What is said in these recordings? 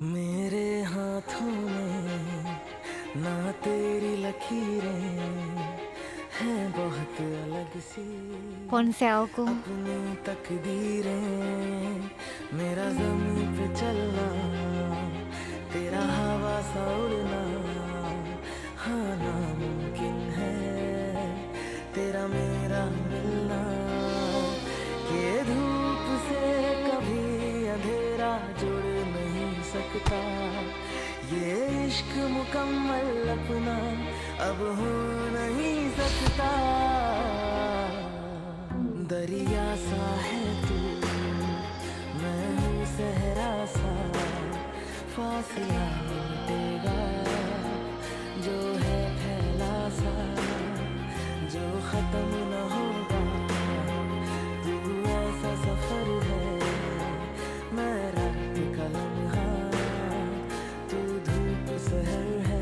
मेरे हाथों में ना तेरी लकीरें हैं बहुत अलग सी Ponselku. अपनी तकदीरें मेरा ज़मीन पे चलना तेरा हवा सा उड़ना हाँ नामुमकिन है तेरा मेरा मिलना कि धूप से कभी अंधेरा जुड़ नहीं सकता ये इश्क मुकम्मल अपना अब हो नहीं सकता दरिया सा है तू मैं हूँ सहरा सा फासला मिटेगा जो है फैला सा जो खत्म न होगा तू ऐसा सफर है मैं रात का लम्हा तू धूप सहर है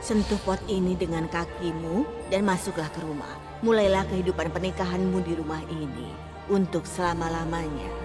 Sentuh pot ini dengan kakimu dan masuklah ke rumah. Mulailah kehidupan pernikahanmu di rumah ini untuk selama-lamanya.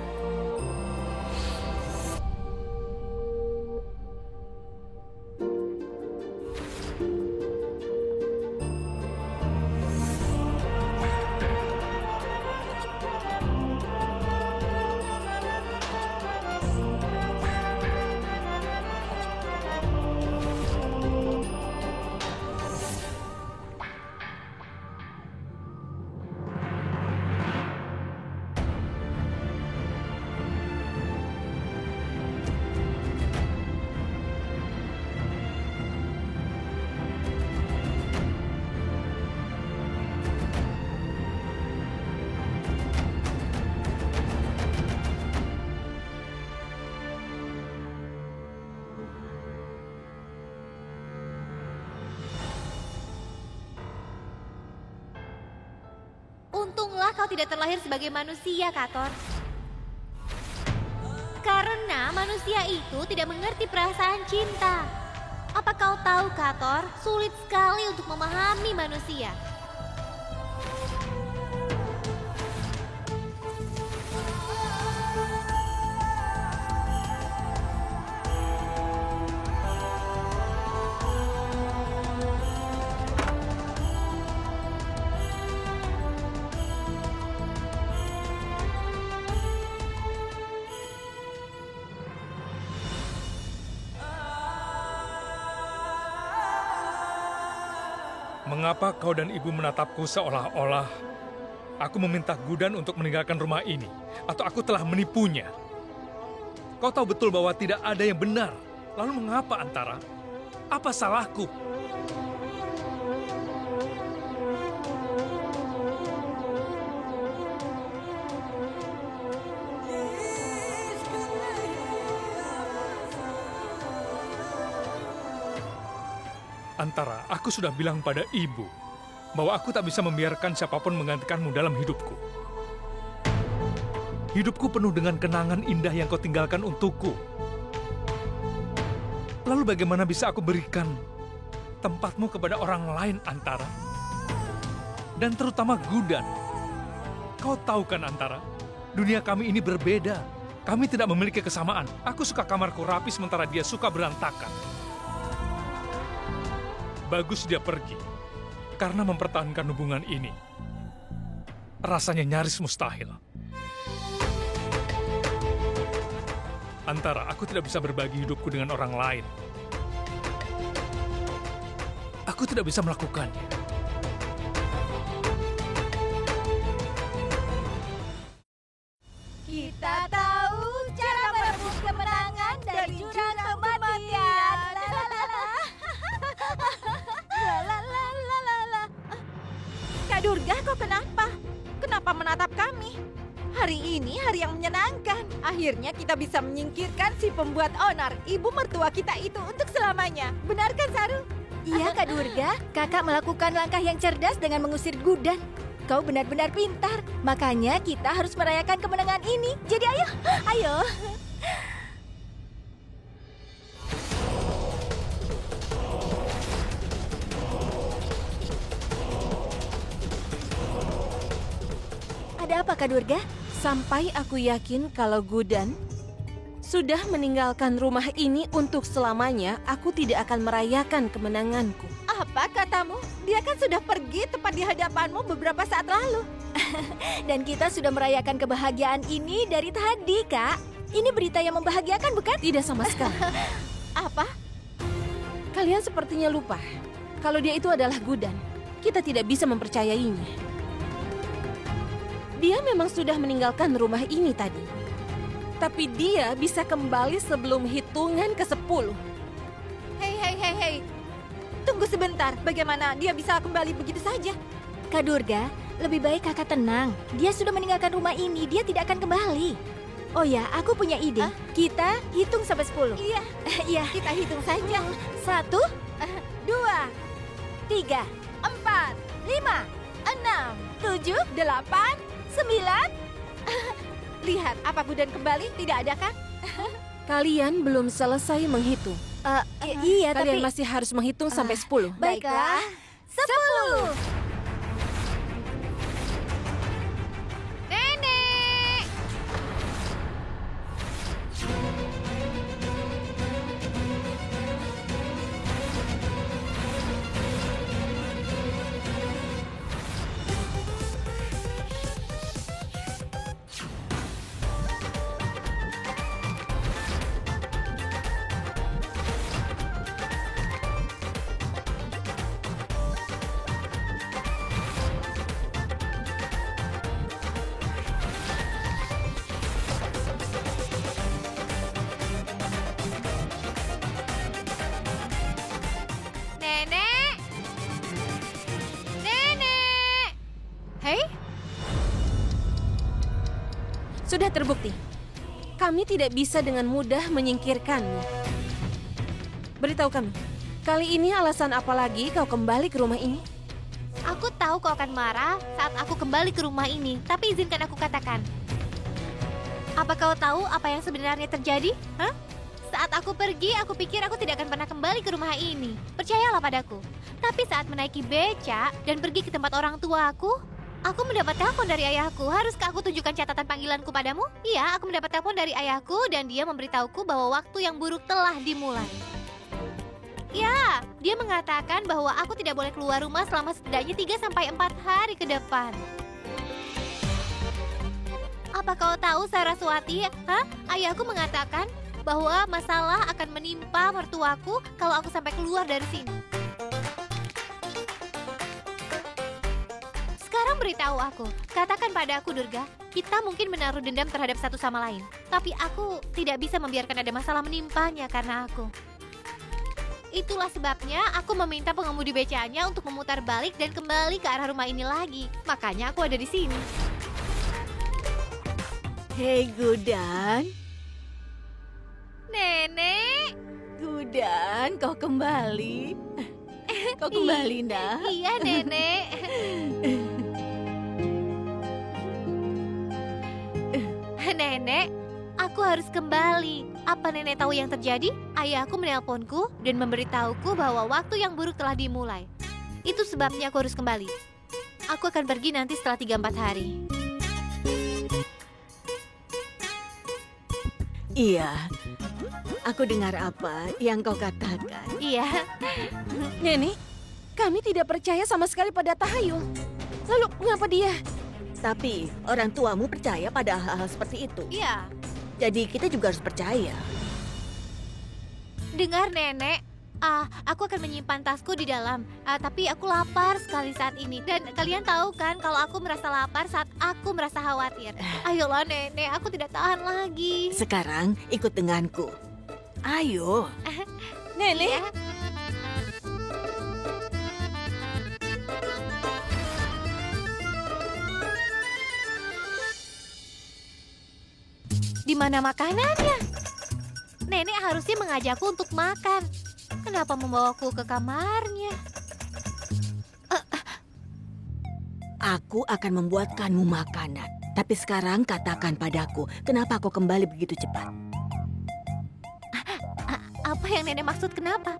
Untunglah kau tidak terlahir sebagai manusia, Kator. Karena manusia itu tidak mengerti perasaan cinta. Apa kau tahu, Kator? Sulit sekali untuk memahami manusia. Mengapa kau dan ibu menatapku seolah-olah aku meminta Gudan untuk meninggalkan rumah ini, atau aku telah menipunya? Kau tahu betul bahwa tidak ada yang benar. Lalu mengapa Antara? Apa salahku? Antara, aku sudah bilang pada ibu bahwa aku tak bisa membiarkan siapapun menggantikanmu dalam hidupku. Hidupku penuh dengan kenangan indah yang kau tinggalkan untukku. Lalu bagaimana bisa aku berikan tempatmu kepada orang lain, Antara? Dan terutama Gudan. Kau tahu kan, Antara, dunia kami ini berbeda. Kami tidak memiliki kesamaan. Aku suka kamarku rapi sementara dia suka berantakan. Bagus dia pergi, karena mempertahankan hubungan ini rasanya nyaris mustahil. Antara, aku tidak bisa berbagi hidupku dengan orang lain. Aku tidak bisa melakukannya. Hari ini hari yang menyenangkan. Akhirnya kita bisa menyingkirkan si pembuat onar, ibu mertua kita itu untuk selamanya. Benar kan, Saru? Iya, Kak Durga. Kakak melakukan langkah yang cerdas dengan mengusir Gudan. Kau benar-benar pintar. Makanya kita harus merayakan kemenangan ini. Jadi ayo, ayo. Ada apa, Kak Durga? Sampai aku yakin kalau Gudan sudah meninggalkan rumah ini untuk selamanya, aku tidak akan merayakan kemenanganku. Apa katamu? Dia kan sudah pergi tepat di hadapanmu beberapa saat lalu. Dan kita sudah merayakan kebahagiaan ini dari tadi, Kak. Ini berita yang membahagiakan, bukan? Tidak sama sekali. Apa? Kalian sepertinya lupa kalau dia itu adalah Gudan. Kita tidak bisa mempercayainya. Dia memang sudah meninggalkan rumah ini tadi. Tapi dia bisa kembali sebelum hitungan ke-10. Hei. Tunggu sebentar, bagaimana dia bisa kembali begitu saja? Kak Durga, lebih baik kakak tenang. Dia sudah meninggalkan rumah ini, dia tidak akan kembali. Oh ya, aku punya ide. Kita hitung sampai 10. Iya, Iya. kita hitung saja. 1, 2, 3, 4, 5, 6, 7, 8. 9. Lihat, apa Gudan kembali? Tidak ada kan? Kalian belum selesai menghitung. Iya, Kalian tapi... masih harus menghitung sampai 10. Baiklah. 10. Nenek! Nenek! Nenek! Hei? Sudah terbukti. Kami tidak bisa dengan mudah menyingkirkanmu. Beritahu kami, kali ini alasan apa lagi kau kembali ke rumah ini? Aku tahu kau akan marah saat aku kembali ke rumah ini, tapi izinkan aku katakan. Apa kau tahu apa yang sebenarnya terjadi? Hah? Saat aku pergi, aku pikir aku tidak akan pernah kembali ke rumah ini. Percayalah padaku. Tapi saat menaiki beca dan pergi ke tempat orang tuaku, aku mendapat telepon dari ayahku. Haruskah aku tunjukkan catatan panggilanku padamu? Iya, aku mendapat telepon dari ayahku dan dia memberitahuku bahwa waktu yang buruk telah dimulai. Ya, dia mengatakan bahwa aku tidak boleh keluar rumah selama setidaknya 3-4 hari ke depan. Apa kau tahu, Saraswati? Hah? Ayahku mengatakan bahwa masalah akan menimpa mertuaku kalau aku sampai keluar dari sini. Sekarang beritahu aku, katakan pada aku, Durga, kita mungkin menaruh dendam terhadap satu sama lain. Tapi aku tidak bisa membiarkan ada masalah menimpanya karena aku. Itulah sebabnya aku meminta pengemudi becanya untuk memutar balik dan kembali ke arah rumah ini lagi. Makanya aku ada di sini. Hei Gudan, Nenek. Gudan, kau kembali. Kau kembali, nak. Iya, Nenek. Nenek, aku harus kembali. Apa Nenek tahu yang terjadi? Ayahku menelponku dan memberitahuku bahwa waktu yang buruk telah dimulai. Itu sebabnya aku harus kembali. Aku akan pergi nanti setelah 3-4 hari. Iya, aku dengar apa yang kau katakan. Iya. Nenek, kami tidak percaya sama sekali pada Tahayul. Lalu mengapa dia? Tapi orang tuamu percaya pada hal-hal seperti itu. Iya. Jadi kita juga harus percaya. Dengar, Nenek. Aku akan menyimpan tasku di dalam. Tapi aku lapar sekali saat ini. Dan kalian tahu kan kalau aku merasa lapar saat aku merasa khawatir. Ayolah, Nenek. Aku tidak tahan lagi. Sekarang ikut denganku. Ayo. Nenek, Iya. mana makanannya? Nenek harusnya mengajakku untuk makan. Kenapa membawaku ke kamarnya? Aku akan membuatkanmu makanan. Tapi sekarang katakan padaku, kenapa kau kembali begitu cepat? Apa yang nenek maksud kenapa?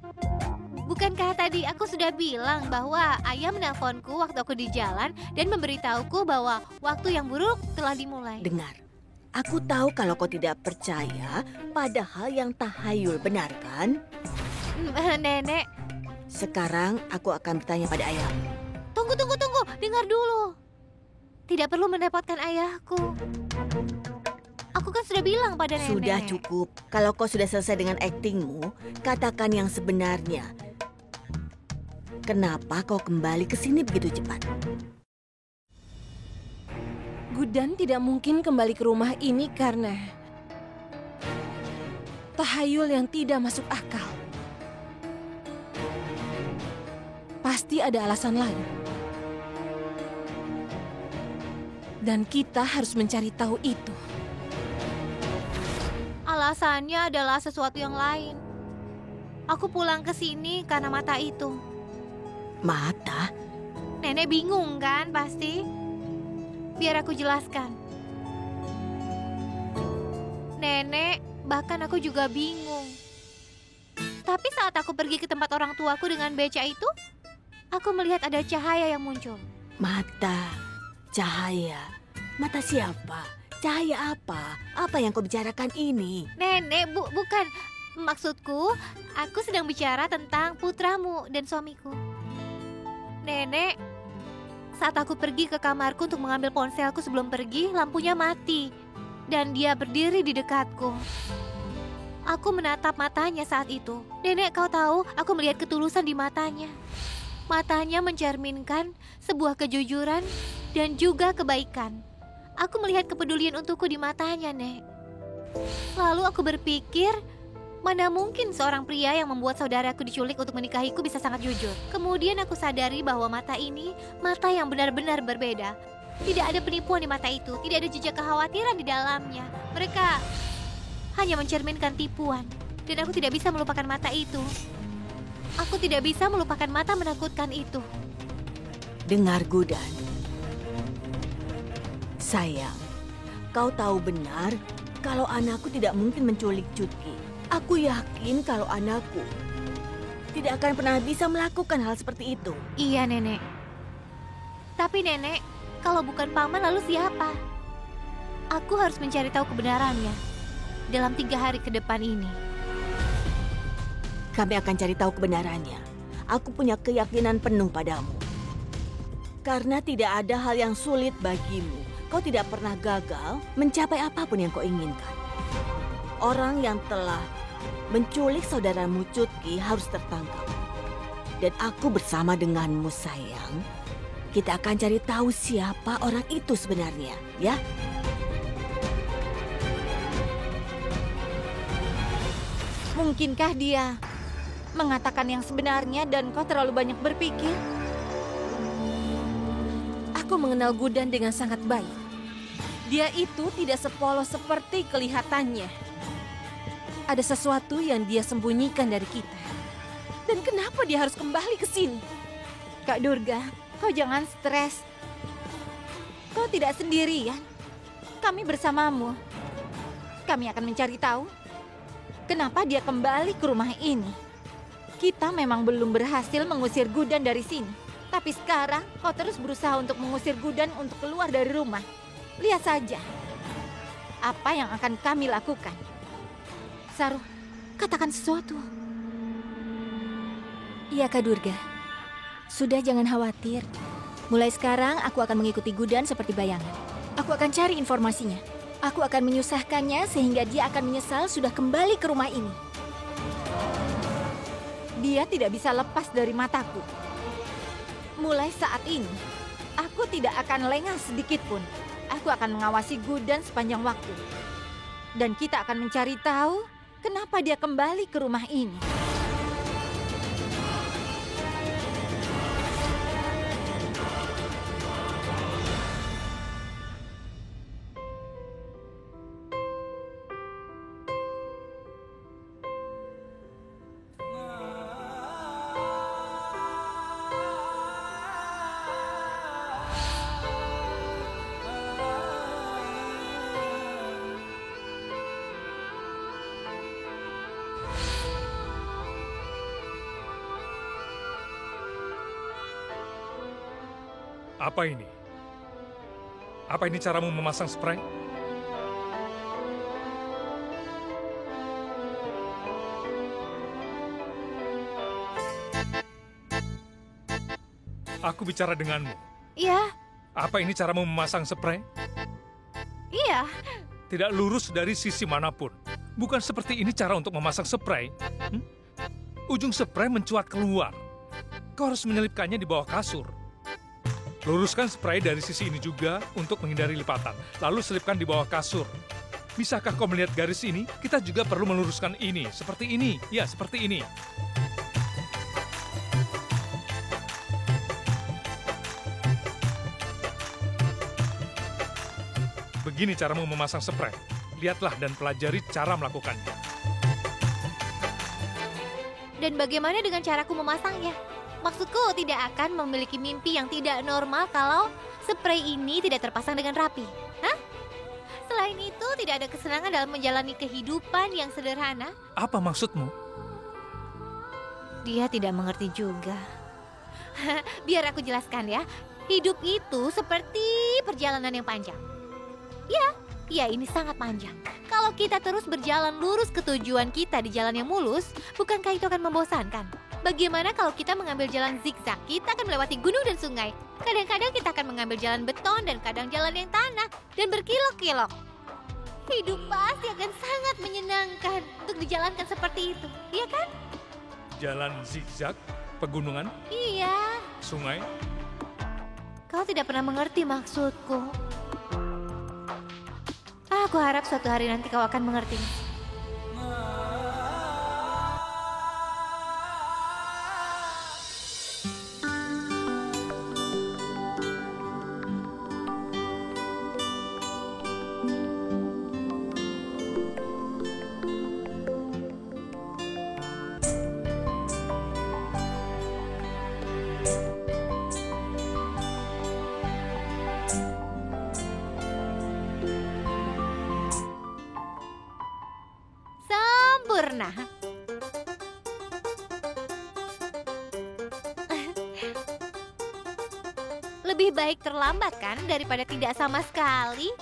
Bukankah tadi aku sudah bilang bahwa ayah menelponku waktu aku di jalan dan memberitahuku bahwa waktu yang buruk telah dimulai? Dengar, aku tahu kalau kau tidak percaya pada hal yang tahayul, benar kan? Nenek, Sekarang aku akan bertanya pada ayahmu. tunggu. Dengar dulu. Tidak perlu merepotkan ayahku. Aku kan sudah bilang pada nenek. Sudah cukup. Kalau kau sudah selesai dengan aktingmu, katakan yang sebenarnya. Kenapa kau kembali ke sini begitu cepat? Gudan tidak mungkin kembali ke rumah ini karena tahayul yang tidak masuk akal. Pasti ada alasan lain. Dan kita harus mencari tahu itu. Alasannya adalah sesuatu yang lain. Aku pulang ke sini karena mata itu. Mata? Nenek bingung kan pasti? Biar aku jelaskan. Nenek, bahkan aku juga bingung. Tapi saat aku pergi ke tempat orang tuaku dengan beca itu, aku melihat ada cahaya yang muncul. Mata, cahaya. Mata siapa? Cahaya apa? Apa yang kau bicarakan ini? Nenek, bukan. Maksudku, aku sedang bicara tentang putramu dan suamiku. Nenek, saat aku pergi ke kamarku untuk mengambil ponselku sebelum pergi, lampunya mati. Dan dia berdiri di dekatku. Aku menatap matanya saat itu. Nenek, kau tahu, aku melihat ketulusan di matanya. Matanya mencerminkan sebuah kejujuran dan juga kebaikan. Aku melihat kepedulian untukku di matanya, Nek. Lalu aku berpikir, mana mungkin seorang pria yang membuat saudaraku diculik untuk menikahiku bisa sangat jujur. Kemudian aku sadari bahwa mata ini, mata yang benar-benar berbeda. Tidak ada penipuan di mata itu, tidak ada jejak kekhawatiran di dalamnya. Mereka hanya mencerminkan tipuan. Dan aku tidak bisa melupakan mata itu. Aku tidak bisa melupakan mata menakutkan itu. Dengar, Gudan. Sayang, kau tahu benar kalau anakku tidak mungkin menculik Cutki. Aku yakin kalau anakku tidak akan pernah bisa melakukan hal seperti itu. Iya, Nenek. Tapi Nenek, kalau bukan Paman lalu siapa? Aku harus mencari tahu kebenarannya dalam 3 hari ke depan ini. Kami akan cari tahu kebenarannya. Aku punya keyakinan penuh padamu. Karena tidak ada hal yang sulit bagimu. Kau tidak pernah gagal mencapai apapun yang kau inginkan. Orang yang telah menculik saudaramu Cutki harus tertangkap. Dan aku bersama denganmu, sayang. Kita akan cari tahu siapa orang itu sebenarnya, ya? Mungkinkah dia mengatakan yang sebenarnya dan kau terlalu banyak berpikir? Aku mengenal Gudan dengan sangat baik. Dia itu tidak sepolos seperti kelihatannya. Ada sesuatu yang dia sembunyikan dari kita. Dan kenapa dia harus kembali ke sini? Kak Durga, kau jangan stres. Kau tidak sendirian. Kami bersamamu. Kami akan mencari tahu kenapa dia kembali ke rumah ini. Kita memang belum berhasil mengusir Gudan dari sini. Tapi sekarang kau terus berusaha untuk mengusir Gudan untuk keluar dari rumah. Lihat saja apa yang akan kami lakukan. Saruh, katakan sesuatu. Iya, Kak Durga. Sudah, jangan khawatir. Mulai sekarang aku akan mengikuti Gudan seperti bayangan. Aku akan cari informasinya. Aku akan menyusahkannya sehingga dia akan menyesal sudah kembali ke rumah ini. Dia tidak bisa lepas dari mataku. Mulai saat ini, aku tidak akan lengah sedikit pun. Aku akan mengawasi Gudan sepanjang waktu. Dan kita akan mencari tahu kenapa dia kembali ke rumah ini. Apa ini? Apa ini caramu memasang spray? Aku bicara denganmu. Iya, Apa ini caramu memasang spray? iya. Tidak lurus dari sisi manapun. Bukan seperti ini cara untuk memasang spray. Ujung spray mencuat keluar. Kau harus menyelipkannya di bawah kasur. Luruskan spray dari sisi ini juga untuk menghindari lipatan. Lalu selipkan di bawah kasur. Bisakah kau melihat garis ini? Kita juga perlu meluruskan ini. Seperti ini. Ya, seperti ini. Begini caramu memasang spray. Lihatlah dan pelajari cara melakukannya. Dan bagaimana dengan caraku memasangnya? Maksudku tidak akan memiliki mimpi yang tidak normal kalau spray ini tidak terpasang dengan rapi. Hah? Selain itu, tidak ada kesenangan dalam menjalani kehidupan yang sederhana. Apa maksudmu? Dia tidak mengerti juga. Biar aku jelaskan ya. Hidup itu seperti perjalanan yang panjang. Ya, ini sangat panjang. Kalau kita terus berjalan lurus ke tujuan kita di jalan yang mulus, bukankah itu akan membosankan? Bagaimana kalau kita mengambil jalan zigzag? Kita akan melewati gunung dan sungai. Kadang-kadang kita akan mengambil jalan beton dan kadang jalan yang tanah dan berkilok-kilok. Hidup pasti akan sangat menyenangkan untuk dijalankan seperti itu, iya kan? Jalan zigzag, pegunungan, Iya. sungai. Kau tidak pernah mengerti maksudku. Aku harap suatu hari nanti kau akan mengerti. Sempurna. Lebih baik terlambat kan daripada tidak sama sekali?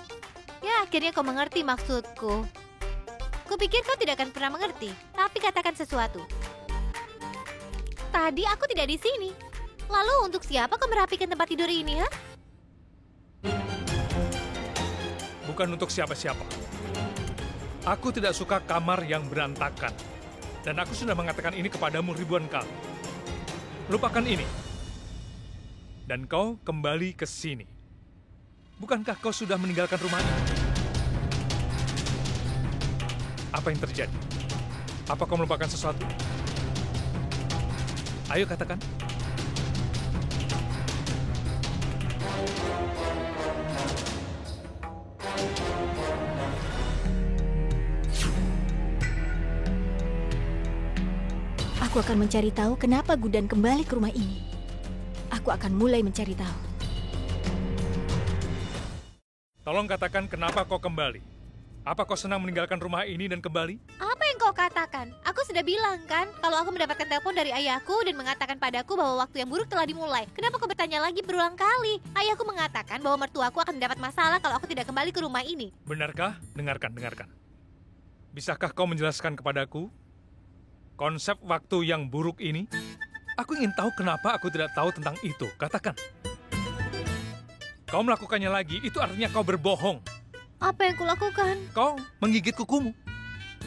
Ya, akhirnya kau mengerti maksudku. Kupikir kau tidak akan pernah mengerti, tapi katakan sesuatu. Tadi aku tidak di sini. Lalu untuk siapa kau merapikan tempat tidur ini, ha? Bukan untuk siapa-siapa. Aku tidak suka kamar yang berantakan. Dan aku sudah mengatakan ini kepadamu ribuan kali. Lupakan ini. Dan kau kembali ke sini. Bukankah kau sudah meninggalkan rumah ini? Apa yang terjadi? Apa kau melupakan sesuatu? Ayo katakan. Aku akan mencari tahu kenapa Gudan kembali ke rumah ini. Aku akan mulai mencari tahu. Tolong katakan kenapa kau kembali. Apa kau senang meninggalkan rumah ini dan kembali? Apa yang kau katakan? Aku sudah bilang kan, kalau aku mendapatkan telepon dari ayahku dan mengatakan padaku bahwa waktu yang buruk telah dimulai. Kenapa kau bertanya lagi berulang kali? Ayahku mengatakan bahwa mertuaku akan mendapat masalah kalau aku tidak kembali ke rumah ini. Benarkah? Dengarkan. Bisakah kau menjelaskan kepadaku konsep waktu yang buruk ini? Aku ingin tahu kenapa aku tidak tahu tentang itu. Katakan. Kau melakukannya lagi, itu artinya kau berbohong. Apa yang kulakukan? Kau menggigit kukumu.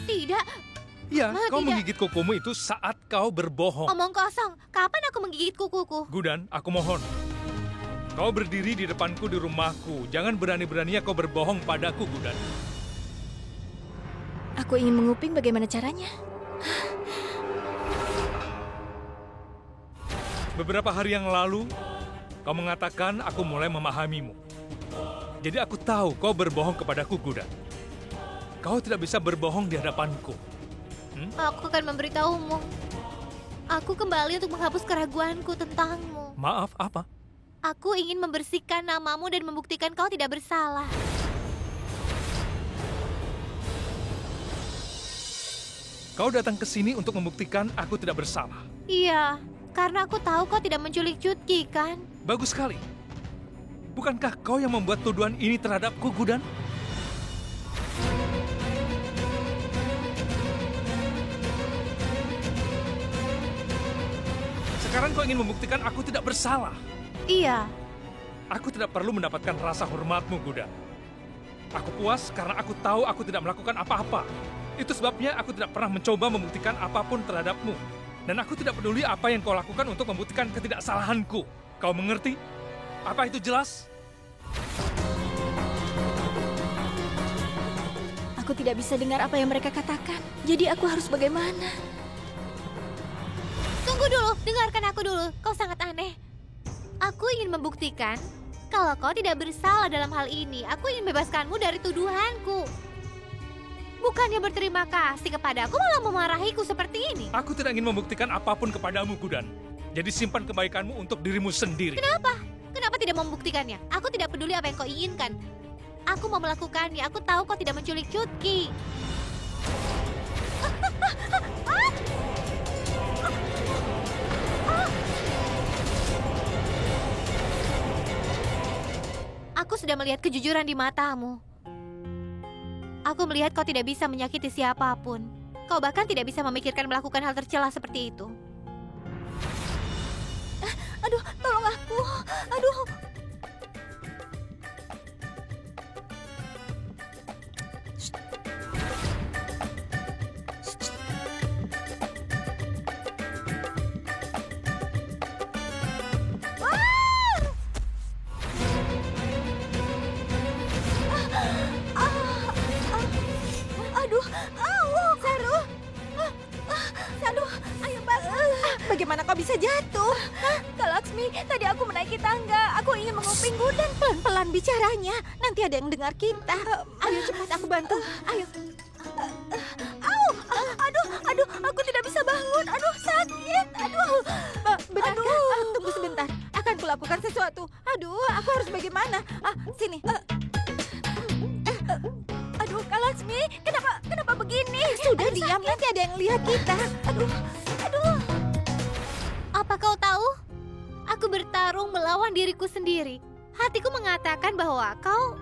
Tidak, Ya, kau tidak. menggigit kukumu itu saat kau berbohong. omong kosong. Kapan aku menggigit kukuku? Gudan, aku mohon. Kau berdiri di depanku di rumahku. Jangan berani-beraninya kau berbohong padaku, Gudan. Aku ingin menguping bagaimana caranya. Beberapa hari yang lalu, kau mengatakan aku mulai memahamimu. Jadi aku tahu kau berbohong kepadaku, Gudan. Kau tidak bisa berbohong di hadapanku. Aku akan memberitahumu. Aku kembali untuk menghapus keraguanku tentangmu. Maaf, apa? Aku ingin membersihkan namamu dan membuktikan kau tidak bersalah. Kau datang ke sini untuk membuktikan aku tidak bersalah. Iya, karena aku tahu kau tidak menculik Cutki, kan? Bagus sekali. Bukankah kau yang membuat tuduhan ini terhadapku, Gudan? Sekarang kau ingin membuktikan aku tidak bersalah. Iya, Aku tidak perlu mendapatkan rasa hormatmu, Gudan. Aku puas karena aku tahu aku tidak melakukan apa-apa. Itu sebabnya aku tidak pernah mencoba membuktikan apapun terhadapmu. Dan aku tidak peduli apa yang kau lakukan untuk membuktikan ketidaksalahanku. Kau mengerti? Apa itu jelas? Aku tidak bisa dengar apa yang mereka katakan. Jadi aku harus bagaimana? tunggu dulu, dengarkan aku dulu. Kau sangat aneh. Aku ingin membuktikan kalau kau tidak bersalah dalam hal ini. Aku ingin bebaskanmu dari tuduhanku. Bukannya berterima kasih kepadaku, malah memarahiku seperti ini. Aku tidak ingin membuktikan apapun kepadamu, Gudan. Jadi simpan kebaikanmu untuk dirimu sendiri. Kenapa? Kenapa tidak membuktikannya? Aku tidak peduli apa yang kau inginkan. Aku mau melakukannya. Aku tahu kau tidak menculik Cutki. Aku sudah melihat kejujuran di matamu. Aku melihat kau tidak bisa menyakiti siapapun. Kau bahkan tidak bisa memikirkan melakukan hal tercela seperti itu. Aduh, tolong aku. Aduh. Aduh, Saru. Saru, ayo bangun. Bagaimana kau bisa jatuh? Kak Laksmi, tadi aku menaiki tangga. Aku ingin menguping Gudan. Pelan-pelan bicaranya. Nanti ada yang dengar kita. Ayo cepat aku bantu. Ayo. Aduh, aku tidak bisa bangun. Aduh, sakit. Aduh. Benarkah? Tunggu sebentar. Akan kulakukan sesuatu. Aduh, aku harus bagaimana? Sini. Aduh, Kak Laksmi, kenapa begini? Sudah diam, nanti ada yang lihat kita. Aduh. Apa kau tahu? Aku bertarung melawan diriku sendiri. Hatiku mengatakan bahwa kau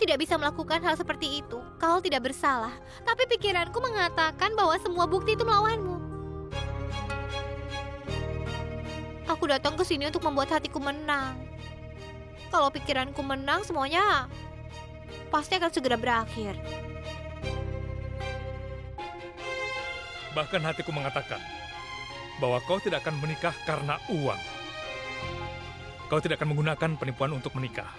tidak bisa melakukan hal seperti itu. Kau tidak bersalah. Tapi pikiranku mengatakan bahwa semua bukti itu melawanmu. Aku datang ke sini untuk membuat hatiku menang. Kalau pikiranku menang, semuanya pasti akan segera berakhir. Bahkan hatiku mengatakan bahwa kau tidak akan menikah karena uang. Kau tidak akan menggunakan penipuan untuk menikah.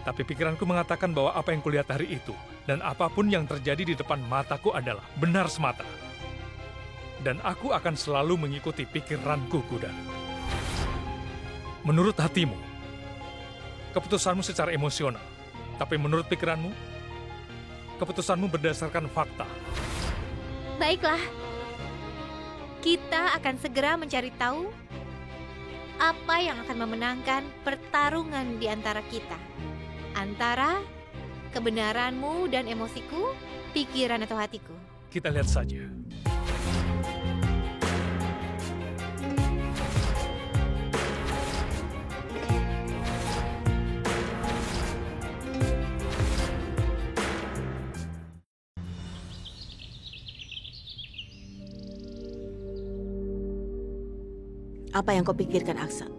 Tapi pikiranku mengatakan bahwa apa yang kulihat hari itu dan apapun yang terjadi di depan mataku adalah benar semata. Dan aku akan selalu mengikuti pikiranku, Gudan. Menurut hatimu, keputusanmu secara emosional. Tapi menurut pikiranmu, keputusanmu berdasarkan fakta. Baiklah. Kita akan segera mencari tahu apa yang akan memenangkan pertarungan di antara kita. Antara kebenaranmu dan emosiku, pikiran atau hatiku. Kita lihat saja. Apa yang kau pikirkan, Aksa?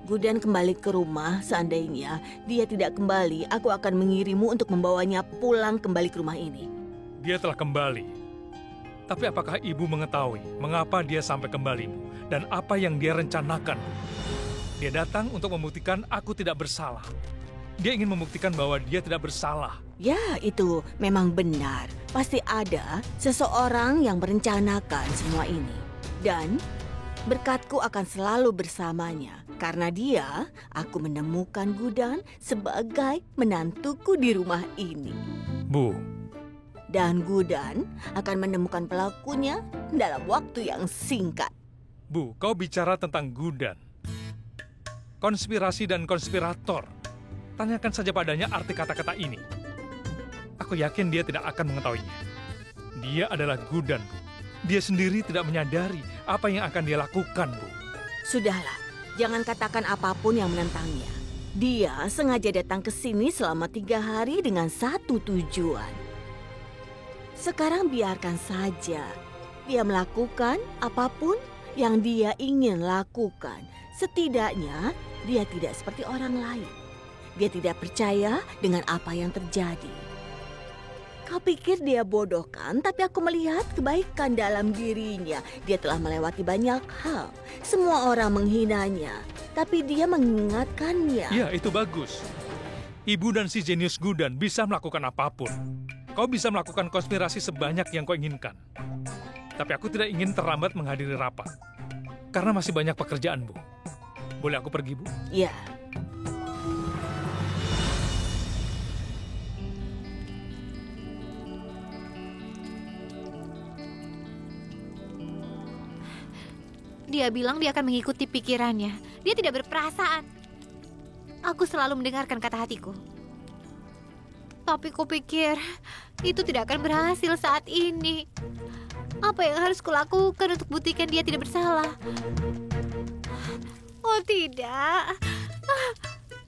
Gudan kembali ke rumah. Seandainya dia tidak kembali, aku akan mengirimu untuk membawanya pulang kembali ke rumah ini. Dia telah kembali. Tapi apakah ibu mengetahui mengapa dia sampai kembali dan apa yang dia rencanakan? Dia datang untuk membuktikan aku tidak bersalah. Dia ingin membuktikan bahwa dia tidak bersalah. Ya, itu memang benar. Pasti ada seseorang yang merencanakan semua ini. Dan berkatku akan selalu bersamanya. Karena dia, aku menemukan Gudan sebagai menantuku di rumah ini. Bu, Dan Gudan akan menemukan pelakunya dalam waktu yang singkat. Bu, kau bicara tentang Gudan. Konspirasi dan konspirator. Tanyakan saja padanya arti kata-kata ini. Aku yakin dia tidak akan mengetahuinya. Dia adalah Gudan, Bu. Dia sendiri tidak menyadari apa yang akan dia lakukan, Bu. Sudahlah, jangan katakan apapun yang menentangnya. Dia sengaja datang ke sini selama 3 hari dengan satu tujuan. Sekarang biarkan saja dia melakukan apapun yang dia ingin lakukan. Setidaknya dia tidak seperti orang lain. Dia tidak percaya dengan apa yang terjadi. Kau pikir dia bodoh kan? Tapi aku melihat kebaikan dalam dirinya. Dia telah melewati banyak hal. Semua orang menghinanya, tapi dia mengingatkannya. Ya, itu bagus. Ibu dan si jenius Gudan bisa melakukan apapun. Kau bisa melakukan konspirasi sebanyak yang kau inginkan. Tapi aku tidak ingin terlambat menghadiri rapat. Karena masih banyak pekerjaan, Bu. Boleh aku pergi, Bu? Ya. Dia bilang dia akan mengikuti pikirannya. Dia tidak berperasaan. Aku selalu mendengarkan kata hatiku. Tapi kupikir itu tidak akan berhasil saat ini. Apa yang harus kulakukan untuk buktikan dia tidak bersalah? Oh tidak.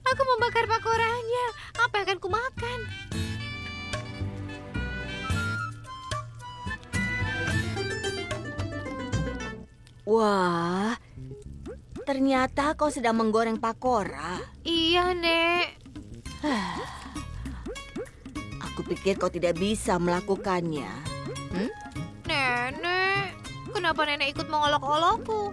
Aku membakar pakorannya. Apa yang akan kumakan? Wah, ternyata kau sedang menggoreng pakora. Iya, Nek. Aku pikir kau tidak bisa melakukannya. Nenek, kenapa nenek ikut mengolok-olokku?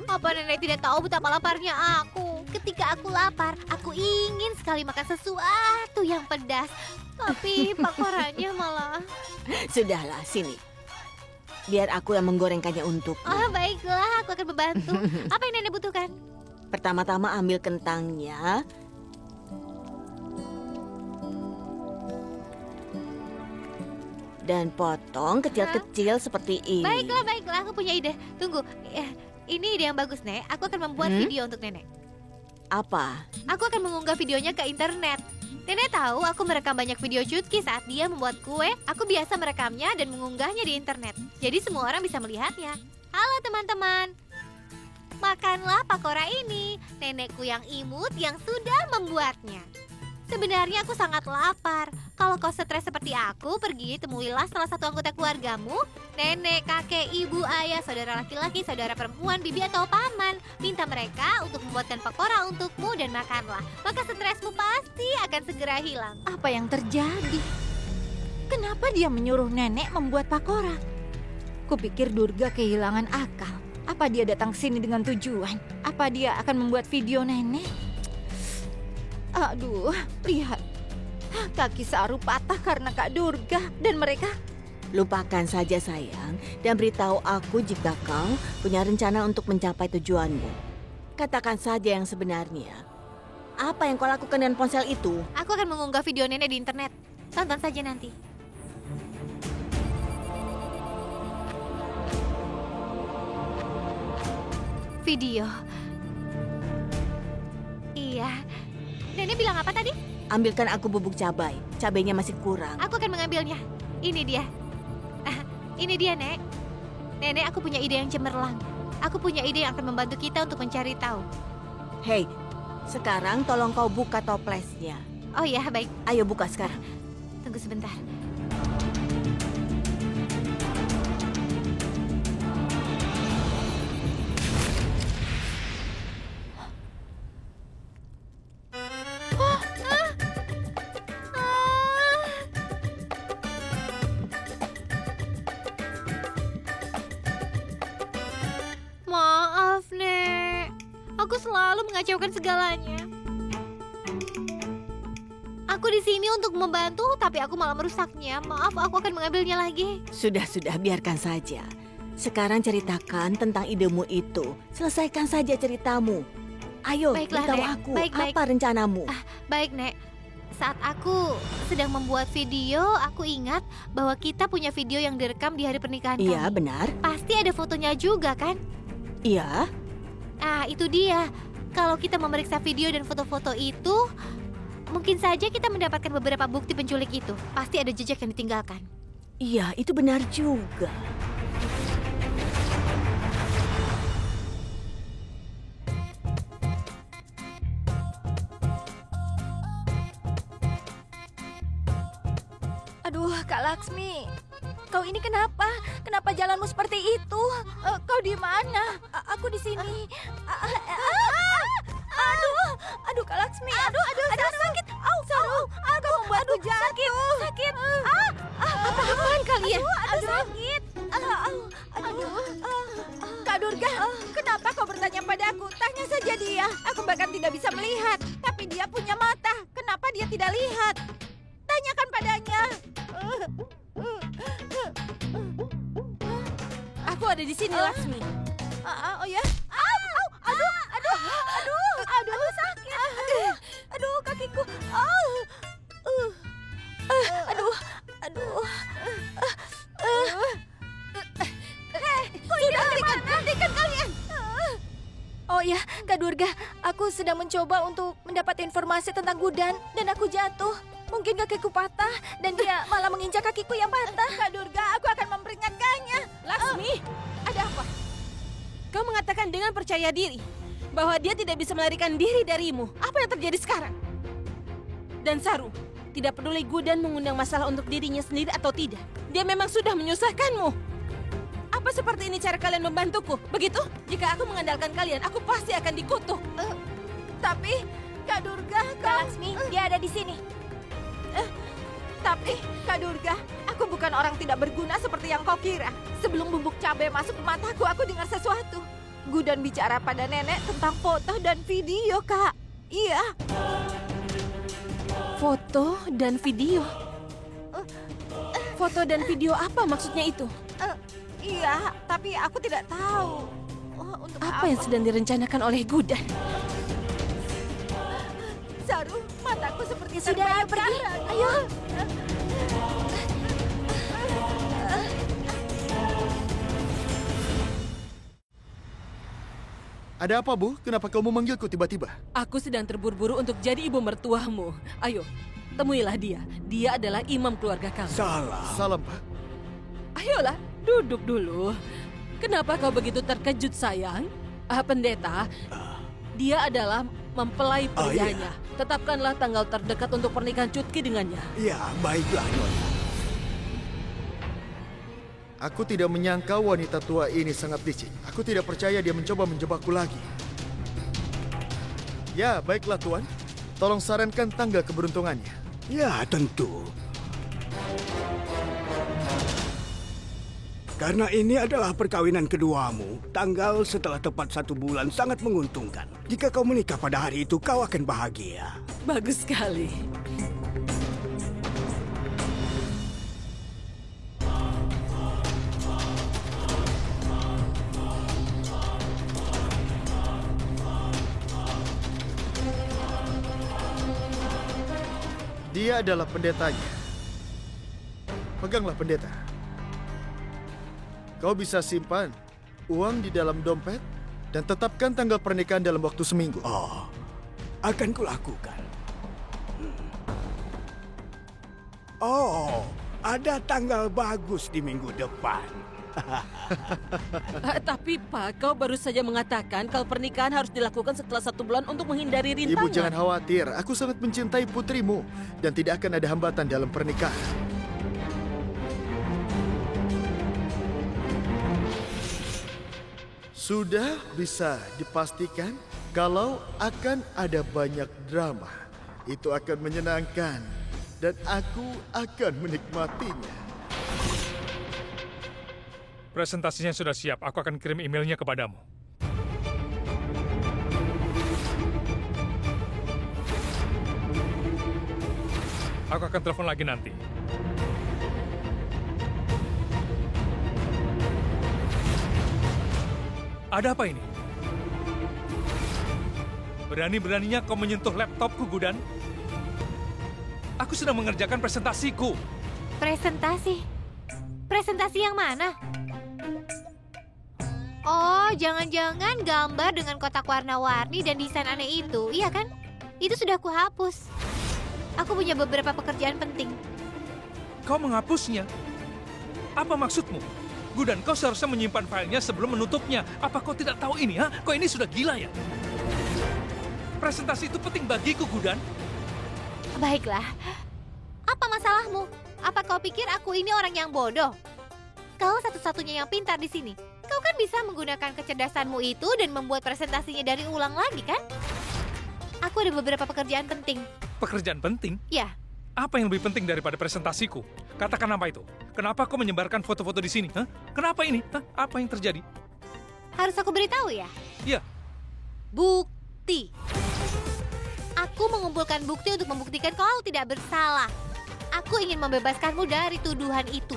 Apa nenek tidak tahu betapa laparnya aku? Ketika aku lapar, aku ingin sekali makan sesuatu yang pedas. Tapi pakorannya malah... Sudahlah, sini. Biar aku yang menggorengkannya untukmu. Oh, baiklah, aku akan membantu. Apa yang nenek butuhkan? Pertama-tama ambil kentangnya. Dan potong kecil-kecil seperti ini. Baiklah, aku punya ide. Tunggu, ini ide yang bagus, Nek. Aku akan membuat video untuk nenek. Apa? Aku akan mengunggah videonya ke internet. Nenek tahu aku merekam banyak video Cutki saat dia membuat kue. Aku biasa merekamnya dan mengunggahnya di internet. Jadi semua orang bisa melihatnya. Halo teman-teman. Makanlah pakora ini. Nenekku yang imut yang sudah membuatnya. Sebenarnya aku sangat lapar. Kalau kau stres seperti aku, pergi temuilah salah satu anggota keluargamu. Nenek, kakek, ibu, ayah, saudara laki-laki, saudara perempuan, bibi atau paman. Minta mereka untuk membuatkan pakora untukmu dan makanlah. Maka stresmu pasti akan segera hilang. Apa yang terjadi? Kenapa dia menyuruh nenek membuat pakora? Kupikir Durga kehilangan akal. Apa dia datang sini dengan tujuan? Apa dia akan membuat video nenek? Aduh, lihat. Kaki Saru patah karena Kak Durga. Dan mereka... Lupakan saja sayang. Dan beritahu aku jika kau punya rencana untuk mencapai tujuanmu. Katakan saja yang sebenarnya. Apa yang kau lakukan dengan ponsel itu? Aku akan mengunggah video nenek di internet. Tonton saja nanti. Video. Iya. Nenek bilang apa tadi? Ambilkan aku bubuk cabai. Cabainya masih kurang. Aku akan mengambilnya. Ini dia. Ini dia, Nek. Nenek, aku punya ide yang cemerlang. Aku punya ide yang akan membantu kita untuk mencari tahu. Hei, sekarang tolong kau buka toplesnya. Oh ya, baik. Ayo buka sekarang. Tunggu sebentar. Maaf, Nek. Aku selalu mengacaukan segalanya. Aku di sini untuk membantu, tapi aku malah merusaknya. Maaf, aku akan mengambilnya lagi. Sudah, biarkan saja. Sekarang ceritakan tentang idemu itu. Selesaikan saja ceritamu. Ayo, Baiklah, beritahu Nek. aku. Baik. Apa rencanamu? Baik, Nek. Saat aku sedang membuat video, aku ingat bahwa kita punya video yang direkam di hari pernikahan Iya, kami. benar. Pasti ada fotonya juga, kan? Iya. Ah, itu dia. Kalau kita memeriksa video dan foto-foto itu, mungkin saja kita mendapatkan beberapa bukti penculik itu. Pasti ada jejak yang ditinggalkan. Iya, itu benar juga. Aduh, Kak Laksmi. Kau ini kenapa? Kenapa jalanmu seperti itu? Kau di mana? Aku di sini. Aduh, Kak Laksmi. Aduh, sakit. Saru, kau membuatku jatuh. Sakit. Apa-apaan kalian? Aduh, sakit. Kak Durga, kenapa kau bertanya padaku? Tanya saja dia. Aku bahkan tidak bisa melihat. Tapi dia punya mata. Kenapa dia tidak lihat? Tanyakan padanya. Aku ada di sini, Laksmi. Oh ya? Aduh, sakit. Aduh, kakiku. Sudah, hentikan kalian. Oh ya, Kak Durga, aku sedang mencoba untuk mendapat informasi tentang Gudan dan aku jatuh. Mungkin kakiku patah dan dia malah menginjak kakiku yang patah. Kak Durga, aku akan memperingatkannya. Laksmi, ada apa? Kau mengatakan dengan percaya diri bahwa dia tidak bisa melarikan diri darimu. Apa yang terjadi sekarang? Dan Saru, tidak peduli Gudan mengundang masalah untuk dirinya sendiri atau tidak. Dia memang sudah menyusahkanmu. Apa seperti ini cara kalian membantuku? Begitu? Jika aku mengandalkan kalian, aku pasti akan dikutuk. Tapi, Kak Durga, Kak Laksmi, dia ada di sini. Tapi, Kak Durga, aku bukan orang tidak berguna seperti yang kau kira. Sebelum bubuk cabai masuk ke mataku, aku dengar sesuatu. Gudan bicara pada nenek tentang foto dan video, Kak. Iya. Foto dan video? Foto dan video apa maksudnya itu? Iya, tapi aku tidak tahu. Untuk Apa yang sedang direncanakan oleh Gudan? Saru, mataku seperti Sudah, ayo terbakar. pergi. Ayo. Ada apa, Bu? Kenapa kau memanggilku tiba-tiba? Aku sedang terburu-buru untuk jadi ibu mertuamu. Ayo, temuilah dia. Dia adalah imam keluarga kami. Salam, Pak. Ayolah, duduk dulu. Kenapa kau begitu terkejut, sayang? Pendeta, dia adalah mempelai prianya. Tetapkanlah tanggal terdekat untuk pernikahan Cutki dengannya. Ya, baiklah, Nyonya. Aku tidak menyangka wanita tua ini sangat licik. Aku tidak percaya dia mencoba menjebakku lagi. Ya, baiklah, Tuan. Tolong sarankan tanggal keberuntungannya. Ya, tentu. Karena ini adalah perkawinan keduamu, tanggal setelah tepat 1 bulan sangat menguntungkan. Jika kau menikah pada hari itu, kau akan bahagia. Bagus sekali. Dia adalah pendetanya. Peganglah, pendeta. Kau bisa simpan uang di dalam dompet dan tetapkan tanggal pernikahan dalam waktu seminggu. Oh, akan kulakukan. Oh, ada tanggal bagus di minggu depan. Tapi Pak, kau baru saja mengatakan kalau pernikahan harus dilakukan setelah 1 bulan untuk menghindari rintangan. Ibu jangan khawatir, aku sangat mencintai putrimu dan tidak akan ada hambatan dalam pernikahan. Sudah bisa dipastikan kalau akan ada banyak drama. Itu akan menyenangkan dan aku akan menikmatinya. Presentasinya sudah siap. Aku akan kirim emailnya kepadamu. Aku akan telepon lagi nanti. Ada apa ini? Berani-beraninya kau menyentuh laptopku, Gudan. Aku sedang mengerjakan presentasiku. Presentasi? Presentasi yang mana? Oh, jangan-jangan gambar dengan kotak warna-warni dan desain aneh itu, iya kan? Itu sudah kuhapus. Aku punya beberapa pekerjaan penting. Kau menghapusnya? Apa maksudmu? Gudan, kau seharusnya menyimpan filenya sebelum menutupnya. Apa kau tidak tahu ini, ha? Kau ini sudah gila ya? Presentasi itu penting bagiku, Gudan. Baiklah. Apa masalahmu? Apa kau pikir aku ini orang yang bodoh? Kau satu-satunya yang pintar di sini. Kau kan bisa menggunakan kecerdasanmu itu dan membuat presentasinya dari ulang lagi, kan? Aku ada beberapa pekerjaan penting. Pekerjaan penting? Ya, Apa yang lebih penting daripada presentasiku? Katakan apa itu? Kenapa kau menyebarkan foto-foto di sini? Hah? Kenapa ini? Hah? Apa yang terjadi? harus aku beritahu ya? Iya, Bukti. Aku mengumpulkan bukti untuk membuktikan kau tidak bersalah. Aku ingin membebaskanmu dari tuduhan itu.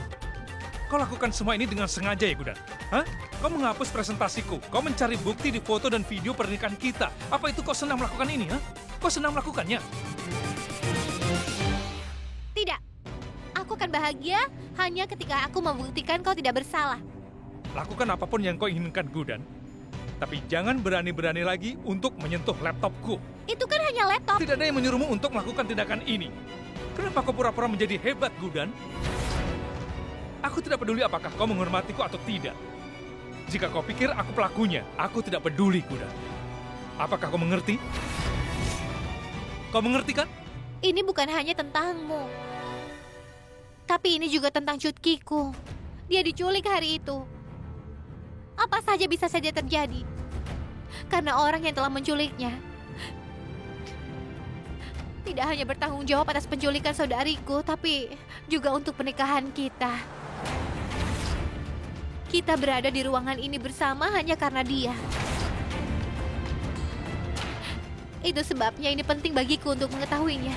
kau lakukan semua ini dengan sengaja ya, Gudan? Hah? Kau menghapus presentasiku. Kau mencari bukti di foto dan video pernikahan kita. Apa itu kau senang melakukan ini? Hah? Kau senang melakukannya? Tidak. Aku akan bahagia hanya ketika aku membuktikan kau tidak bersalah. Lakukan apapun yang kau inginkan, Gudan. Tapi jangan berani-berani lagi untuk menyentuh laptopku. Itu kan hanya laptop. Tidak ada yang menyuruhmu untuk melakukan tindakan ini. Kenapa kau pura-pura menjadi hebat, Gudan? Aku tidak peduli apakah kau menghormatiku atau tidak. Jika kau pikir aku pelakunya, aku tidak peduli, Gudan. Apakah kau mengerti? Kau mengerti kan? Ini bukan hanya tentangmu. Tapi ini juga tentang Chutkiku. Dia diculik hari itu. Apa saja bisa saja terjadi. Karena orang yang telah menculiknya tidak hanya bertanggung jawab atas penculikan saudariku, tapi juga untuk pernikahan kita. Kita berada di ruangan ini bersama hanya karena dia. Itu sebabnya ini penting bagiku untuk mengetahuinya.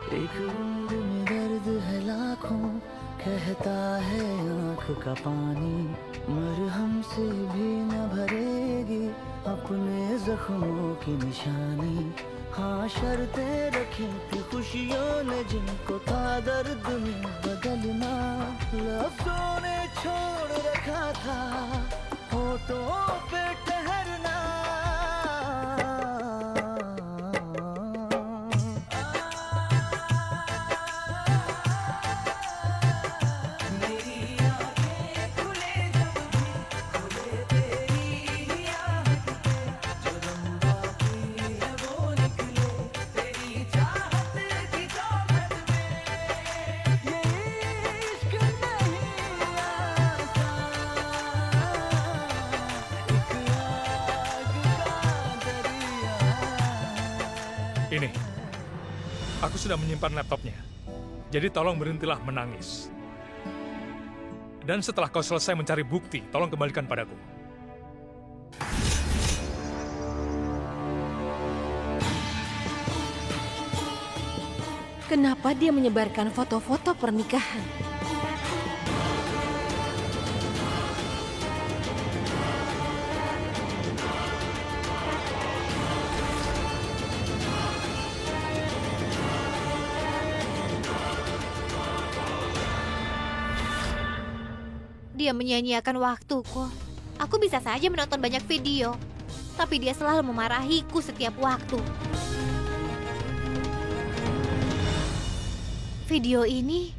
एक बूंद में दर्द है लाखों, कहता है आँख का पानी, मरहम से भी न भरेगी अपने जख्मों की निशानी। हाँ, शर्तें रखी थी खुशियों ने जिनको था दर्द में बदलना, लफ्जों ने छोड़ रखा था होठों पे ठहरना। Ini, aku sudah menyimpan laptopnya. Jadi tolong berhentilah menangis. Dan setelah kau selesai mencari bukti, tolong kembalikan padaku. Kenapa dia menyebarkan foto-foto pernikahan? Dia menyia-nyiakan waktuku. Aku bisa saja menonton banyak video, tapi dia selalu memarahiku setiap waktu. Video ini